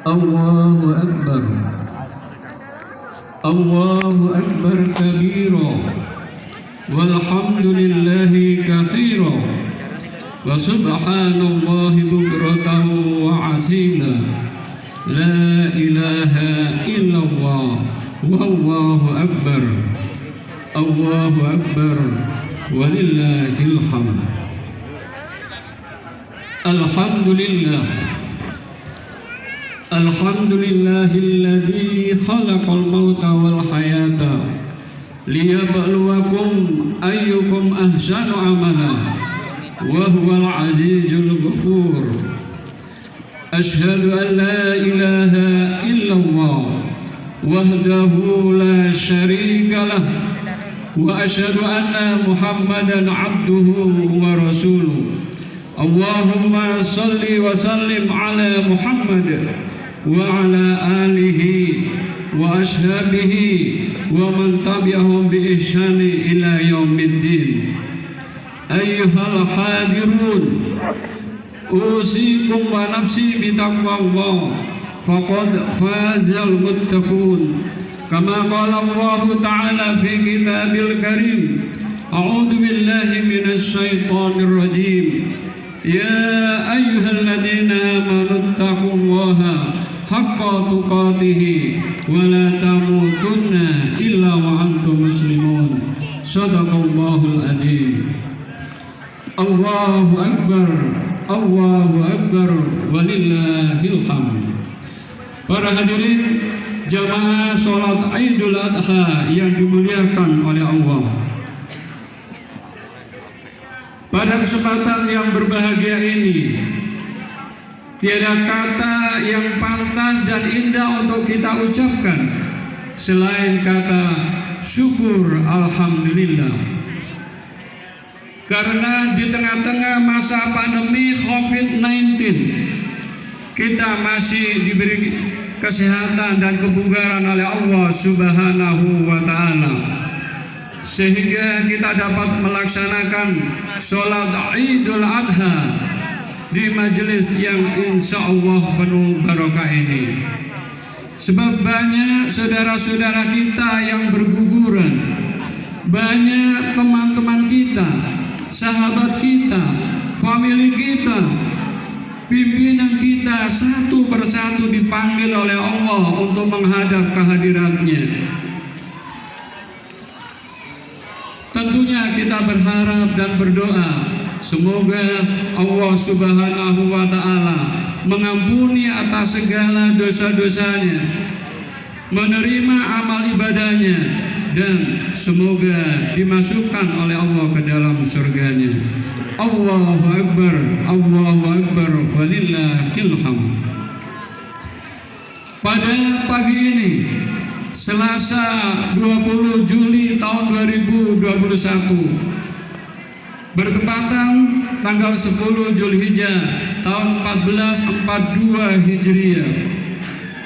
الله أكبر الله أكبر كبيرا والحمد لله كثيرا وسبحان الله بكرة وعسيلا لا إله إلا الله والله أكبر الله أكبر ولله الحمد. الحمد لله الحمد لله الذي خلق الموت والحياة ليبلوكم أيكم أحسن عملا وهو العزيز الغفور. أشهد أن لا إله إلا الله وحده لا شريك له وأشهد أن محمدا عبده ورسوله. اللهم صل وسلم على محمد وعلى آله وأصحابه ومن تبعهم بإحسان إلى يوم الدين. أيها الحاضرون أوصيكم ونفسي بتقوى الله فقد فاز المتقون كما قال الله تعالى في كتاب الكريم. أعوذ بالله من الشيطان الرجيم. يا أيها الذين آمنوا اتقوا الله حق تقاته ولا تموتن إلا وأنتم مسلمون. صدق الله العظيم. الله أكبر الله أكبر walillahil hamd. Para hadirin jamaah sholat Idul Adha yang dimuliakan oleh Allah, pada kesempatan yang berbahagia ini tiada kata yang pantas dan indah untuk kita ucapkan selain kata syukur alhamdulillah. Karena di tengah-tengah masa pandemi COVID-19 kita masih diberi kesehatan dan kebugaran oleh Allah Subhanahu wa ta'ala, sehingga kita dapat melaksanakan sholat Idul Adha di majelis yang insya Allah penuh barokah ini. Sebab banyak saudara-saudara kita yang berguguran, banyak teman-teman kita, sahabat kita, famili kita, pimpinan kita satu persatu dipanggil oleh Allah untuk menghadap kehadiratnya. Tentunya kita berharap dan berdoa semoga Allah Subhanahu wa ta'ala mengampuni atas segala dosa-dosanya, menerima amal ibadahnya, dan semoga dimasukkan oleh Allah ke dalam surganya. Allahu Akbar walillahil hamd. Pada pagi ini Selasa 20 Juli tahun 2021 bertepatan tanggal 10 Zulhijjah tahun 1442 Hijriah,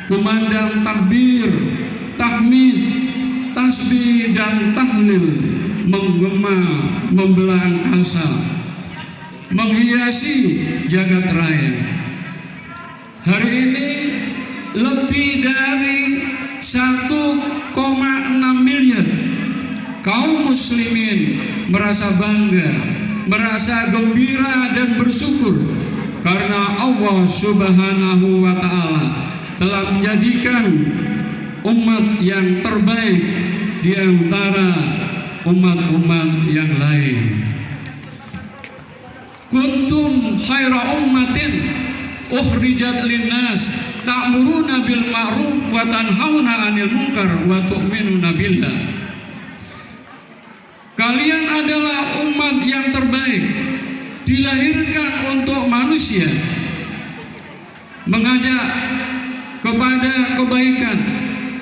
kumandang takbir, tahmid, tasbih dan tahlil menggema membelah angkasa, menghiasi jagat raya. Hari ini lebih dari 1,6 miliar kaum muslimin merasa bangga, merasa gembira dan bersyukur karena Allah Subhanahu wa ta'ala telah menjadikan umat yang terbaik di antara umat-umat yang lain. Kuntum khaira ummatin ukhrijat linnas ta'muruna bil ma'ruf wa tanhauna 'anil munkar wa tu'minuna billah. Kalian adalah umat yang terbaik, dilahirkan untuk manusia, mengajak kepada kebaikan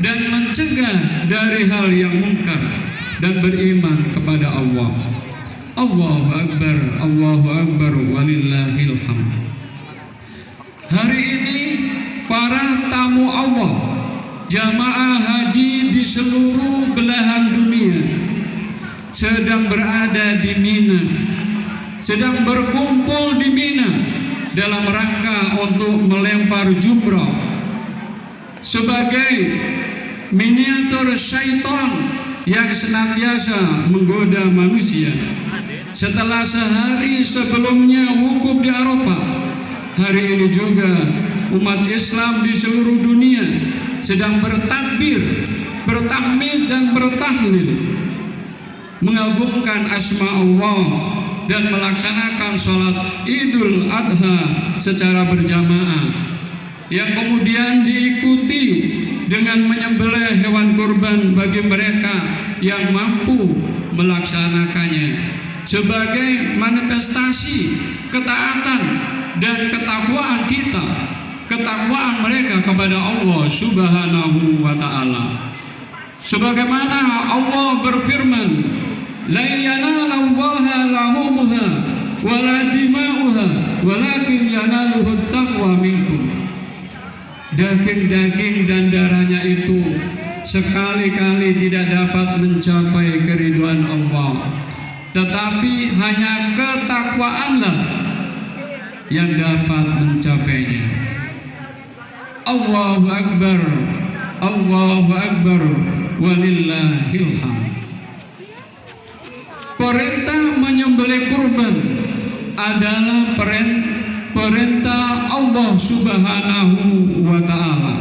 dan mencegah dari hal yang mungkar dan beriman kepada Allah. Allahu Akbar walillahil hamd. Hari ini para tamu Allah, jamaah haji di seluruh belahan dunia sedang berada di Mina, sedang berkumpul di Mina dalam rangka untuk melempar jumrah sebagai miniatur syaitan yang senantiasa menggoda manusia. Setelah sehari sebelumnya wukuf di Arafah, hari ini juga umat Islam di seluruh dunia sedang bertakbir, bertahmid dan bertahlil, mengagungkan asma Allah dan melaksanakan sholat Idul Adha secara berjamaah, yang kemudian diikuti dengan menyembelih hewan kurban bagi mereka yang mampu melaksanakannya sebagai manifestasi ketaatan dan ketakwaan kita, ketakwaan mereka kepada Allah Subhanahu wa ta'ala. Sebagaimana Allah berfirman, la yanalallaha lahumuha wala dima'uha walakin yanaluhu taqwa minkum. Daging-daging dan darahnya itu sekali-kali tidak dapat mencapai keridhaan Allah, tetapi hanya ketakwaanlah yang dapat mencapainya. Allahu Akbar, Allahu Akbar, walillahil hamd. Perintah menyembelih kurban adalah perintah Allah Subhanahu wa ta'ala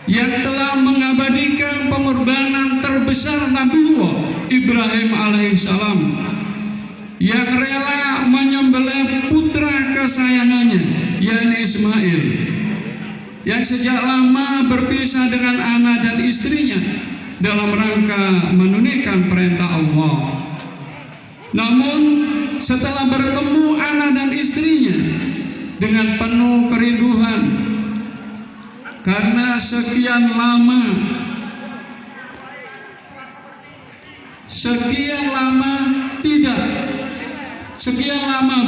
yang telah mengabadikan pengorbanan terbesar Nabiullah Ibrahim alaihissalam, yang rela menyembelih putra kesayangannya yakni Ismail, yang sejak lama berpisah dengan anak dan istrinya dalam rangka menunaikan perintah Allah. Namun setelah bertemu anak dan istrinya dengan penuh kerinduan karena sekian lama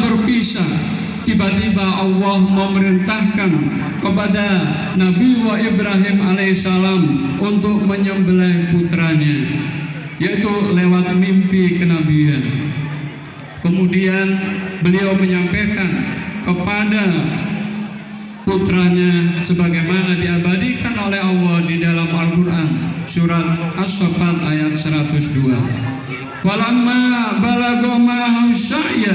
berpisah, tiba-tiba Allah memerintahkan kepada Nabiullah Ibrahim alaihissalam untuk menyembelih putranya, yaitu lewat mimpi kenabian. Kemudian beliau menyampaikan kepada putranya sebagaimana diabadikan oleh Allah di dalam Al-Quran surat As-Saffat ayat 102. Walamma balagha ma'ahu sya'ya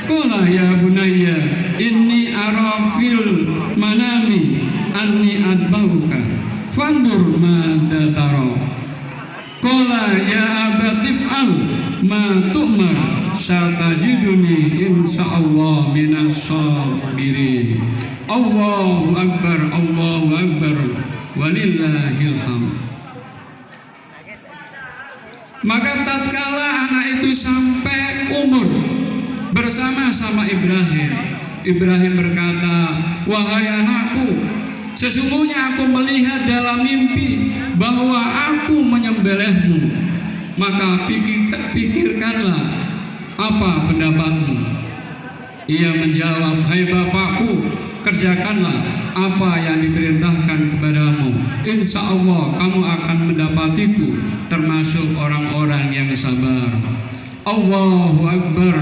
qala ya bunayya inni ara fil manami anni adbahuka fandur madza tara qala ya abatif'al ma tu'mar satajiduni insyaallah minas sabirin. Allahu Akbar, Allahu Akbar, walillahil hamd. Maka tatkala anak itu sampai umur bersama-sama Ibrahim berkata, wahai anakku, sesungguhnya aku melihat dalam mimpi bahwa aku menyembelihmu, maka pikirkanlah apa pendapatmu. Ia menjawab, hai bapakku, kerjakanlah apa yang diperintahkan kepadamu. Insya Allah kamu akan mendapatiku termasuk orang-orang yang sabar. Allahu Akbar,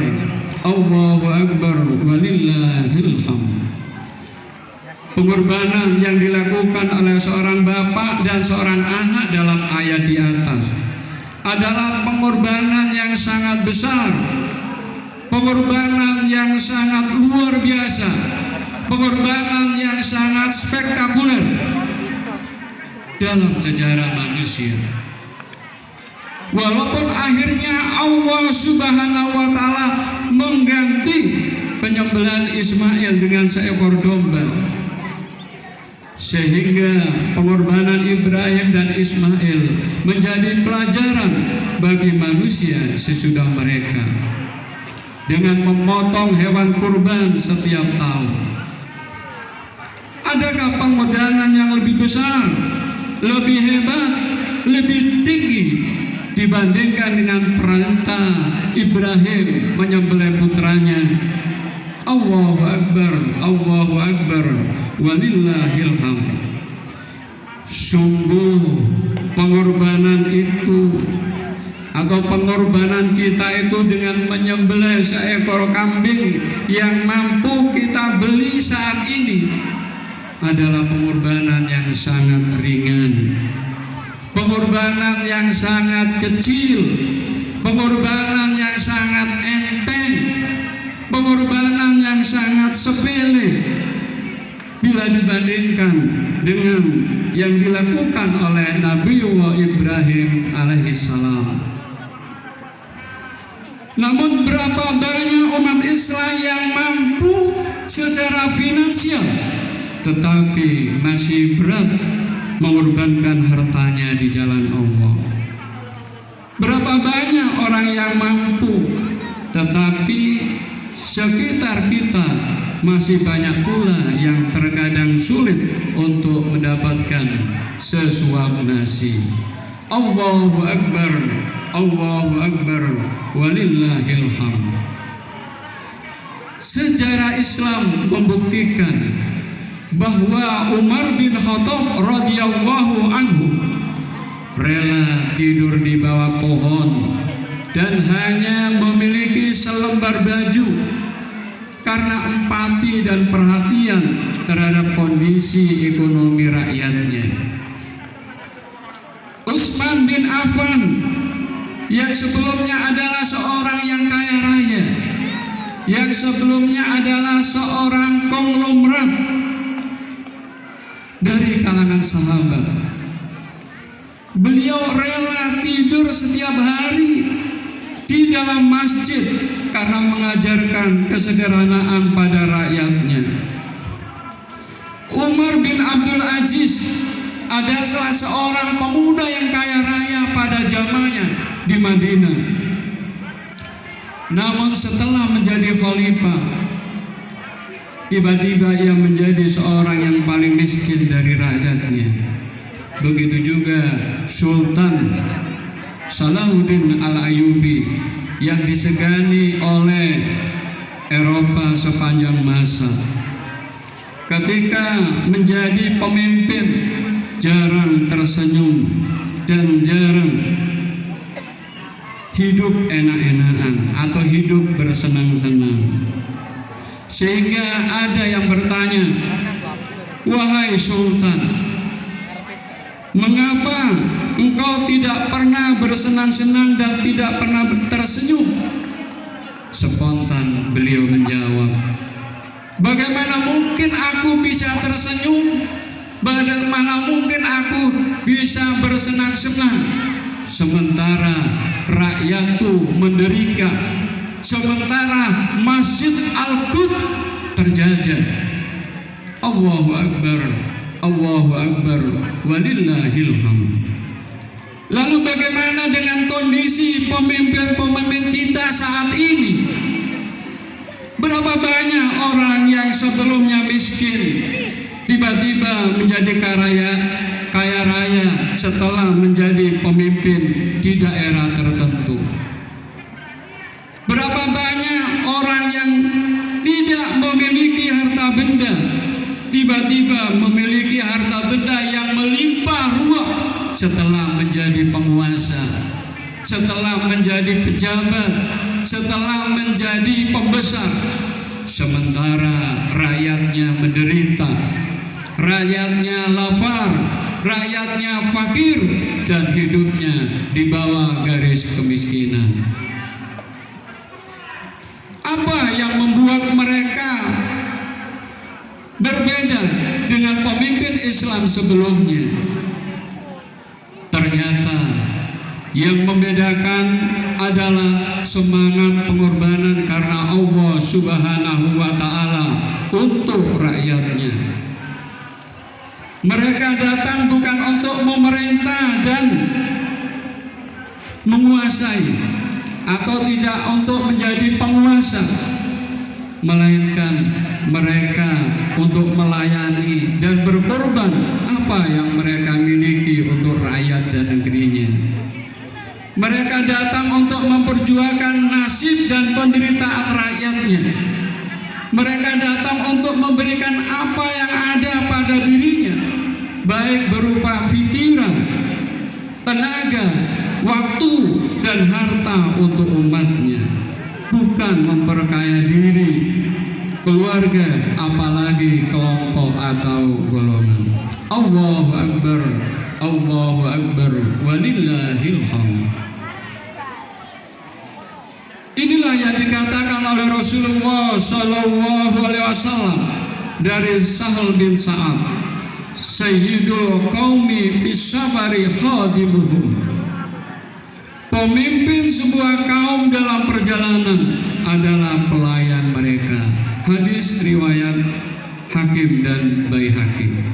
Allahu Akbar, walillahil hamd. Pengorbanan yang dilakukan oleh seorang bapak dan seorang anak dalam ayat di atas adalah pengorbanan yang sangat besar, pengorbanan yang sangat luar biasa, pengorbanan yang sangat spektakuler dalam sejarah manusia. Walaupun akhirnya Allah Subhanahu wa ta'ala mengganti penyembelihan Ismail dengan seekor domba, sehingga pengorbanan Ibrahim dan Ismail menjadi pelajaran bagi manusia sesudah mereka dengan memotong hewan kurban setiap tahun. Adakah pengorbanan yang lebih besar, lebih hebat, lebih tinggi dibandingkan dengan perintah Ibrahim menyembelih putranya? Allahu Akbar, Allahu Akbar, walillahil hamd. Sungguh pengorbanan itu atau pengorbanan kita itu dengan menyembelih seekor kambing yang mampu kita beli saat ini adalah pengorbanan yang sangat ringan, pengorbanan yang sangat kecil, pengorbanan yang sangat enteng, pengorbanan yang sangat sepele bila dibandingkan dengan yang dilakukan oleh Nabiullah Ibrahim alaihissalam. Namun berapa banyak umat Islam yang mampu secara finansial tetapi masih berat mengorbankan hartanya di jalan Allah. Berapa banyak orang yang mampu tetapi sekitar kita masih banyak pula yang terkadang sulit untuk mendapatkan sesuap nasi. Allahu Akbar, Allahu Akbar, walillahil hamd. Sejarah Islam membuktikan bahwa Umar bin Khattab radhiyallahu anhu rela tidur di bawah pohon dan hanya memiliki selembar baju karena empati dan perhatian terhadap kondisi ekonomi rakyatnya. Utsman bin Affan yang sebelumnya adalah seorang yang kaya raya, yang sebelumnya adalah seorang konglomerat dari kalangan sahabat, beliau rela tidur setiap hari di dalam masjid karena mengajarkan kesederhanaan pada rakyatnya. Umar bin Abdul Aziz ada salah seorang pemuda yang kaya raya pada zamannya di Madinah. Namun setelah menjadi khalifah, tiba-tiba ia menjadi seorang yang paling miskin dari rakyatnya. Begitu juga Sultan Salahuddin Al-Ayyubi yang disegani oleh Eropa sepanjang masa. Ketika menjadi pemimpin, jarang tersenyum dan jarang hidup enak-enakan atau hidup bersenang-senang. Sehingga ada yang bertanya, "Wahai Sultan, mengapa engkau tidak pernah bersenang-senang dan tidak pernah tersenyum?" Spontan beliau menjawab, "Bagaimana mungkin aku bisa tersenyum? Bagaimana mungkin aku bisa bersenang-senang sementara rakyatku menderita, sementara Masjid Al-Quds terjajah." Allahu Akbar, Allahu Akbar, walillahil hamd. Lalu bagaimana dengan kondisi pemimpin-pemimpin kita saat ini? Berapa banyak orang yang sebelumnya miskin tiba-tiba menjadi kaya raya setelah menjadi pemimpin di daerah tertentu? Berapa banyak orang yang tidak memiliki harta benda tiba-tiba memiliki harta benda yang melimpah ruah setelah menjadi penguasa, setelah menjadi pejabat, setelah menjadi pembesar, sementara rakyatnya menderita, rakyatnya lapar, rakyatnya fakir, dan hidupnya di bawah garis kemiskinan. Apa yang membuat mereka berbeda dengan pemimpin Islam sebelumnya? Ternyata yang membedakan adalah semangat pengorbanan karena Allah Subhanahu wa Ta'ala untuk rakyatnya. Mereka datang bukan untuk memerintah dan menguasai, atau tidak untuk menjadi penguasa, melainkan mereka untuk melayani dan berkorban apa yang mereka miliki untuk rakyat dan negerinya. Mereka datang untuk memperjuangkan nasib dan penderitaan rakyatnya. Mereka datang untuk memberikan apa yang ada pada dirinya, baik berupa pikiran, tenaga, waktu, dan harta untuk umatnya, bukan memperkaya diri, keluarga, apalagi kelompok atau golongan. Allahu Akbar, Allahu Akbar, walillahil hamd. Inilah yang dikatakan oleh Rasulullah Sallallahu Alaihi Wasallam dari Sahal bin Sa'ad, Sayyidul Qaumi fis sabari khadimuhum. Pemimpin sebuah kaum dalam perjalanan adalah pelayan mereka. Hadis riwayat Hakim dan Baihaqi.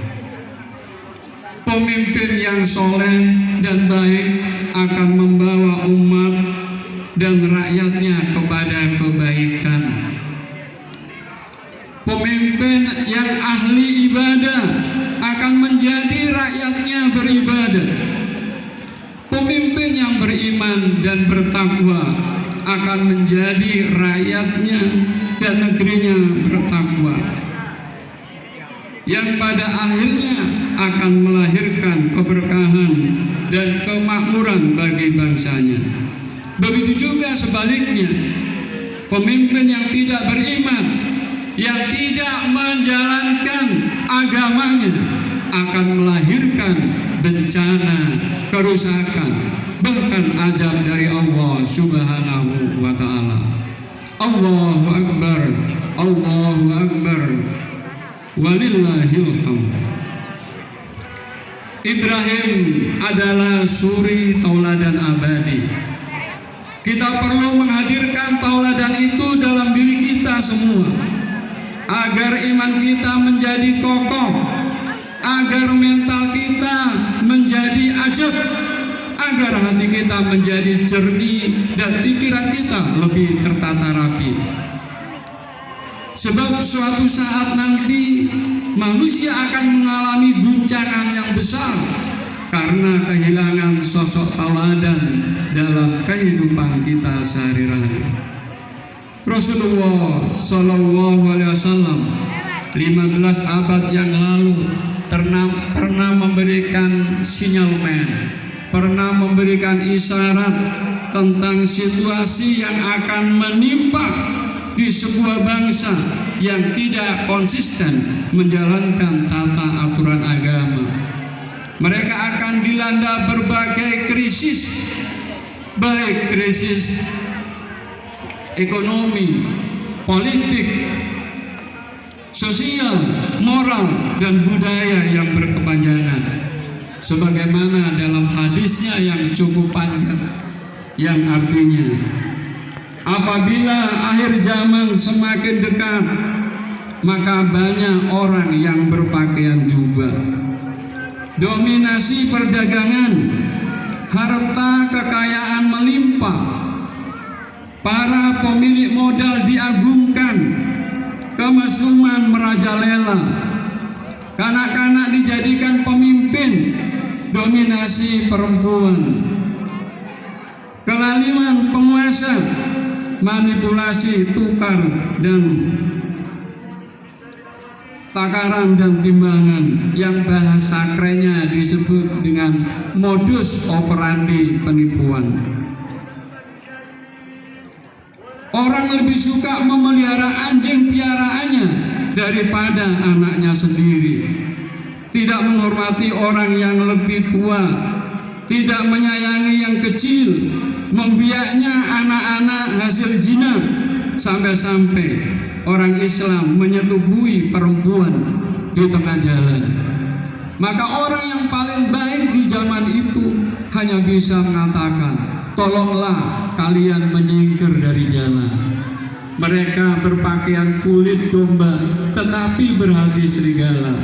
Pemimpin yang soleh dan baik akan membawa umat dan rakyatnya kepada kebaikan. Pemimpin yang ahli ibadah akan menjadi rakyatnya beribadah. Pemimpin yang beriman dan bertakwa akan menjadi rakyatnya dan negerinya bertakwa, yang pada akhirnya akan melahirkan keberkahan dan kemakmuran bagi bangsanya. Begitu juga sebaliknya, pemimpin yang tidak beriman, yang tidak menjalankan agamanya akan melahirkan bencana, kerusakan, bahkan azab dari Allah Subhanahu wa ta'ala. Allahu Akbar, Allahu Akbar, walillahil hamd. Ibrahim adalah suri tauladan abadi. Kita perlu menghadirkan tauladan itu dalam diri kita semua, agar iman kita menjadi kokoh, agar mental kita menjadi ajab, agar hati kita menjadi jernih dan pikiran kita lebih tertata rapi. Sebab suatu saat nanti manusia akan mengalami guncangan yang besar karena kehilangan sosok tauladan dalam kehidupan kita sehari-hari. Rasulullah Sallallahu Alaihi Wasallam 15 abad yang lalu pernah memberikan sinyalmen, pernah memberikan isyarat tentang situasi yang akan menimpa di sebuah bangsa yang tidak konsisten menjalankan tata aturan agama. Mereka akan dilanda berbagai krisis, baik krisis ekonomi, politik, sosial, moral, dan budaya yang berkepanjangan. Sebagaimana dalam hadisnya yang cukup panjang, yang artinya, apabila akhir zaman semakin dekat, maka banyak orang yang berpakaian jubah. Dominasi perdagangan, harta kekayaan melimpah, para pemilik modal diagungkan, kemesuman merajalela, kanak-kanak dijadikan pemimpin, dominasi perempuan, kelaliman penguasa, manipulasi tukar dan takaran dan timbangan yang bahasa kerennya disebut dengan modus operandi penipuan. Orang lebih suka memelihara anjing piaraannya daripada anaknya sendiri. Tidak menghormati orang yang lebih tua, tidak menyayangi yang kecil, membiaknya anak-anak hasil zina, sampai-sampai orang Islam menyetubuhi perempuan di tengah jalan. Maka orang yang paling baik di zaman itu hanya bisa mengatakan, tolonglah kalian menyingkir dari jalan. Mereka berpakaian kulit domba tetapi berhati serigala.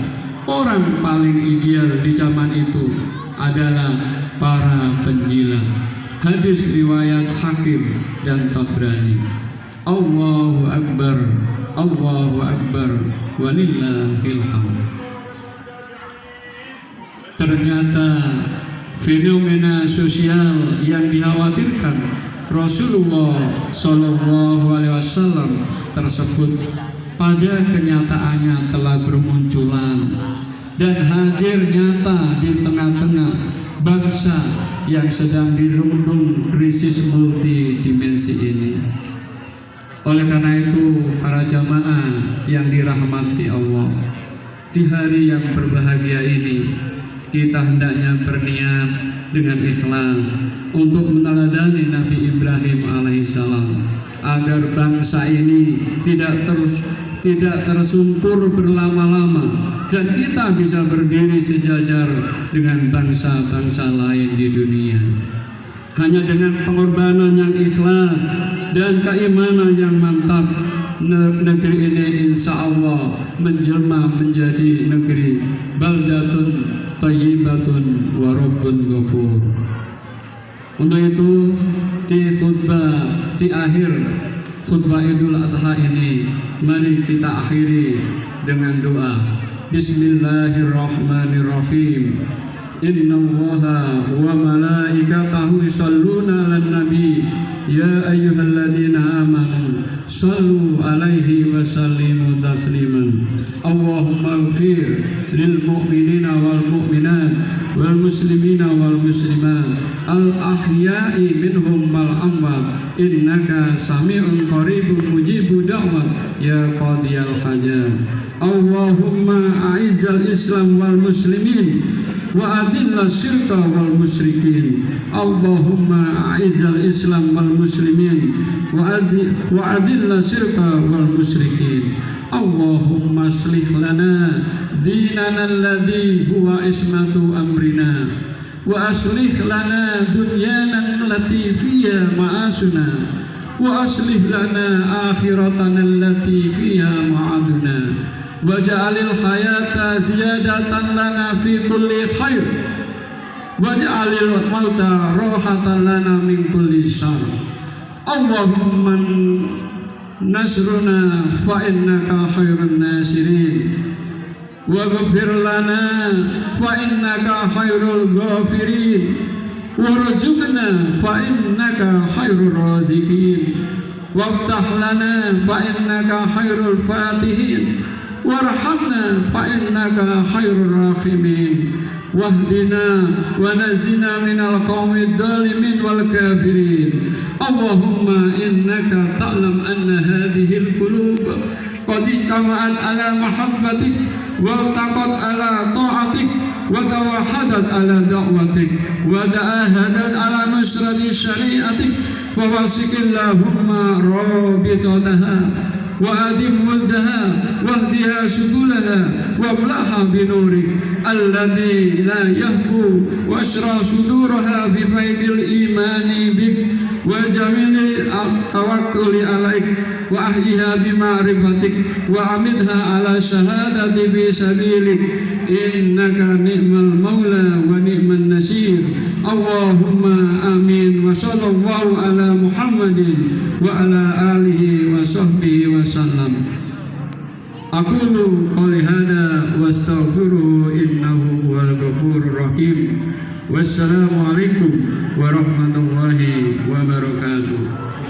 Orang paling ideal di zaman itu adalah para penjilat. Hadis riwayat Hakim dan Tabrani. Allahu Akbar, Allahu Akbar, walillahil hamd. Ternyata fenomena sosial yang dikhawatirkan Rasulullah Sallallahu Alaihi Wasallam tersebut pada kenyataannya telah bermunculan dan hadir nyata di tengah-tengah bangsa yang sedang dirundung krisis multidimensi ini. Oleh karena itu, para jamaah yang dirahmati Allah, di hari yang berbahagia ini kita hendaknya berniat dengan ikhlas untuk meneladani Nabi Ibrahim alaihissalam agar bangsa ini tidak tersungkur berlama-lama dan kita bisa berdiri sejajar dengan bangsa-bangsa lain di dunia. Hanya dengan pengorbanan yang ikhlas dan keimanan yang mantap, negeri ini insya Allah menjelma menjadi negeri baldatun thayyibatun wa rabbun ghafur. Untuk itu di akhir khutbah Idul Adha ini, mari kita akhiri dengan doa. Bismillahirrahmanirrahim. Innallaha wa malaikatahu yusholluna 'alan nabi ya ayyuhalladzina amanu shallu 'alaihi wa sallimu tasliman. Allahumma ighfir lil mu'minina wal mu'minat wal muslimina wal muslimat al ahya'i minhum wal amwat innaka sami'un qaribun mujibud da'wat ya qadiyal hajat. Allahumma a'izzal islam wal muslimin wa adilla syirka wal musyrikin. Allahumma a'izzal islam wal muslimin wa adilla syirka wal musyrikin. Allahumma aslih lana dinana alladhi huwa ismatu amrina wa aslih lana dunyana allati fiha ma'asuna wa aslih lana akhiratana allati fiha ma'aduna waj'alil hayata ziyadatan lana fi kulli khair waj'alil mauta rohatan lana min kulli syarr. Allahumma nasruna fa innaka khairun nasirin waghfir lana fa innaka khairul ghafirin warzuqna fa innaka khairur raziqin wabtah lana fa innaka khairul fatihin warhamna fa innaka khairur rahimin wahdina wa nazina minal qaumid dhalimin wal kafirin. Allahumma innaka ta'lam anna hadhil qulub qad ijtama'at ala mahabbatik wa taqat ala ta'atik wa tawahadat ala da'watik wa ta'ahadat ala nusrati syari'atik wa wasiqillahumma rabitataha وأدم ولدها واهدها سبلها واملأها بنورك الذي لا يهبو واشرح صدورها في فيض الإيمان بك وجميل التوكل عليك وأحيها بمعرفتك وأمدها على شهادة في سبيلك إنك نعم المولى ونعم النصير. اللهم آمين وصلى الله على محمد وعلى آله وصحبه وسلم. Aqulu qouli hada wastaghfiruhu innahu huwal ghafurur rahim. Wassalamu alaikum warahmatullahi wabarakatuh.